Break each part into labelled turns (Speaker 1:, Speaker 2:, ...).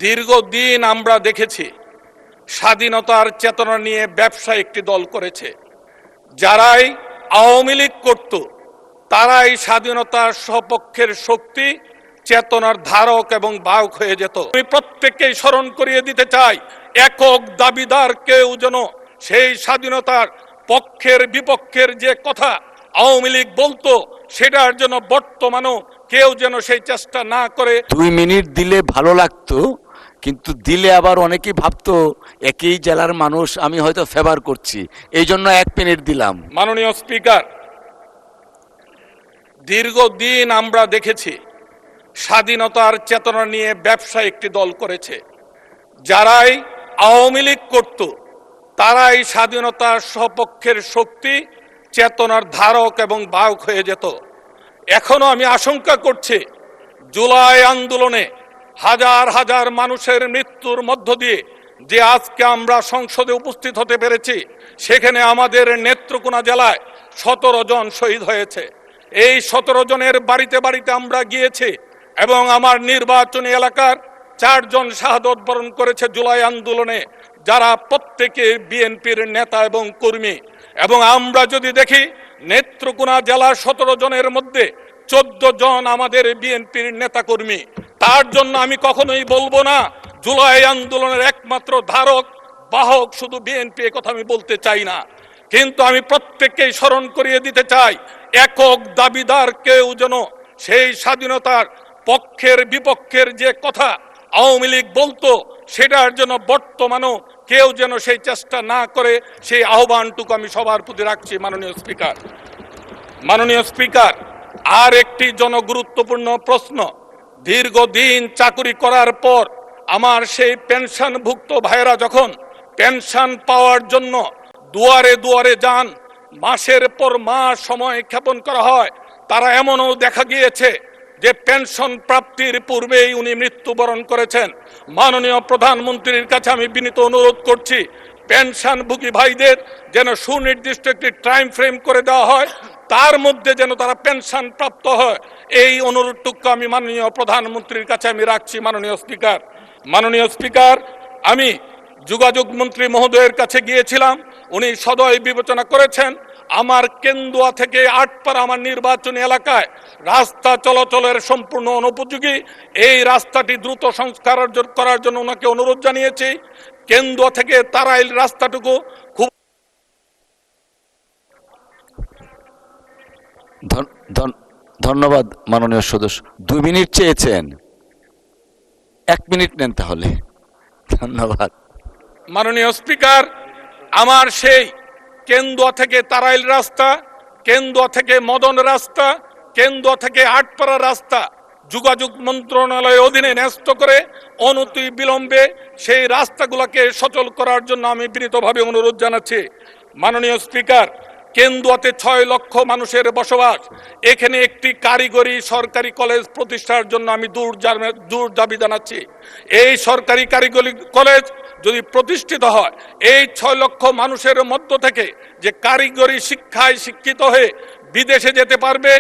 Speaker 1: দীর্ঘদিন আমরা দেখেছি স্বাধীনতার চেতনা নিয়ে ব্যবসা একটি দল করেছে। যারাই আওয়ামী লীগ করত তারাই স্বাধীনতার সপক্ষের শক্তি, চেতনার ধারক এবং বাহক হয়ে যেত। আমি প্রত্যেককেই স্মরণ করিয়ে দিতে চাই, একক দাবিদার কেউ যেন সেই স্বাধীনতার পক্ষের বিপক্ষের যে কথা আওয়ামী লীগ বলতো সেটার জন্য বর্তমানেও কেউ যেন সেই চেষ্টা না করে।
Speaker 2: 2 মিনিট দিলে ভালো লাগতো, কিন্তু দিলে আবার অনেকেই ভাবতো একই জেলার মানুষ, আমি হয়তো ফেভার করছি, এই জন্য 1 মিনিট দিলাম।
Speaker 1: মাননীয় স্পিকার, দীর্ঘদিন আমরা দেখেছি স্বাধীনতার চেতনা নিয়ে ব্যবসা একটি দল করেছে। যারাই আওয়ামী লীগ করত তারাই স্বাধীনতার সপক্ষের শক্তি, চেতনার ধারক এবং বাহক হয়ে যেত। এখনো আমি আশঙ্কা করছি, জুলাই আন্দোলনে হাজার হাজার মানুষের মৃত্যুর মধ্য দিয়ে যে আজকে আমরা সংসদে উপস্থিত হতে পেরেছি, সেখানে আমাদের নেত্রকোনা জেলায় 17 জন শহীদ হয়েছে। এই 17 জনের বাড়িতে বাড়িতে আমরা গিয়েছি এবং আমার নির্বাচনী এলাকার 4 জন শাহাদত বরণ করেছে জুলাই আন্দোলনে, যারা প্রত্যেকে বিএনপির নেতা এবং কর্মী। এবং আমরা যদি দেখি, নেত্রকোনা জেলার 17 জনের মধ্যে 14 জন আমাদের বিএনপির নেতা কর্মী। তার জন্য আমি কখনোই বলবো না জুলাই আন্দোলনের একমাত্র ধারক বাহক শুধু বিএনপি, কথা আমি বলতে চাই না। কিন্তু আমি প্রত্যেককেই স্মরণ করিয়ে দিতে চাই, একক দাবিদার কেউ যেন সেই স্বাধীনতার পক্ষের বিপক্ষের যে কথা আওয়ামী লীগ বলতো সেটার জন্য বর্তমানেও কেউ যেন সেই চেষ্টা না করে, সেই আহ্বানটুকু আমি সবার প্রতি রাখছি। মাননীয় স্পিকার, আর একটি জনগুরুত্বপূর্ণ প্রশ্ন। দীর্ঘদিন চাকরি করার পর আমার সেই পেনশনভুক্ত ভাইয়েরা যখন পেনশন পাওয়ার জন্য দুয়ারে দুয়ারে যান, মাসের পর মাস সময় ক্ষেপণ করা হয়, তারা এমনও দেখা গিয়েছে যে পেনশন প্রাপ্তির পূর্বেই উনি মৃত্যুবরণ করেছেন। মাননীয় প্রধানমন্ত্রীর কাছে আমি বিনীত অনুরোধ করছি, পেনশনভোগী ভাইদের যেন সুনির্দিষ্ট একটি টাইম ফ্রেম করে দেওয়া হয়, তার মধ্যে যেন তারা পেনশন প্রাপ্ত হয়। এই অনুরোধটুকু আমি মাননীয় প্রধানমন্ত্রীর কাছে আমি রাখছি। মাননীয় স্পিকার, আমি যোগাযোগ মন্ত্রী মহোদয়ের কাছে গিয়েছিলাম, উনি সদয় বিবেচনা করেছেন আমার কেন্দুয়া থেকে আটপাড়া আমার নির্বাচনী এলাকায় রাস্তা চলাচলের সম্পূর্ণ অনুপযোগী। এই রাস্তাটি দ্রুত সংস্কার করার জন্য ওনাকে অনুরোধ জানিয়েছি। কেন্দুয়া থেকে তারাইল রাস্তাটুকু খুব
Speaker 2: ধন্যবাদ মাননীয় সদস্য। 2 মিনিট চেয়েছেন, 1 মিনিট নেন তাহলে। ধন্যবাদ।
Speaker 1: মাননীয় স্পিকার, আমার সেই কেন্দুয়া থেকে তারাইল রাস্তা, কেন্দুয়া থেকে মদন রাস্তা, কেন্দুয়া থেকে আটপাড়া রাস্তা যোগাযোগ মন্ত্রণালয়ের অধীনে ন্যস্ত করে অনতি বিলম্বে সেই রাস্তাগুলোকে সচল করার জন্য আমি বিনীতভাবে অনুরোধ জানাচ্ছি। মাননীয় স্পিকার, কেন্দুয়াতে 6 লক্ষ মানুষের বসবাস। এখানে একটি কারিগরি সরকারি কলেজ প্রতিষ্ঠার জন্য আমি দূর দাবি জানাচ্ছি। এই সরকারি কারিগরি কলেজ যদি প্রতিষ্ঠিত হয়, এই 6 লক্ষ মানুষের মধ্য থেকে যে কারিগরি শিক্ষায় শিক্ষিত হয়ে বিদেশে যেতে পারবে,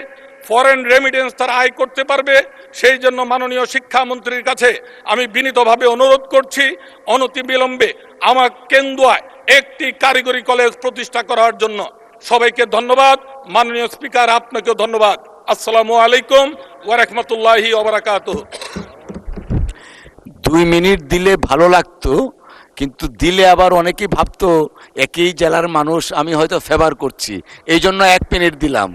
Speaker 1: ফরেন রেমিটেন্স তারা আয় করতে পারবে, সেই জন্য মাননীয় শিক্ষামন্ত্রীর কাছে আমি বিনীতভাবে অনুরোধ করছি, অনতিবিলম্বে আমার কেন্দুয়ায় একটি কারিগরি কলেজ প্রতিষ্ঠা করার জন্য। সবাইকে ধন্যবাদ। মাননীয় স্পিকার, আপনাকেও ধন্যবাদ। আসসালামু আলাইকুম ওয়া রাহমাতুল্লাহি ওয়া বারাকাতুহু।
Speaker 2: 2 মিনিট দিলে ভালো লাগতো, কিন্তু দিলে আবার অনেকেই ভাবতো একই জেলার মানুষ, আমি হয়তো ফেভার করছি, এই জন্য 1 মিনিট দিলাম।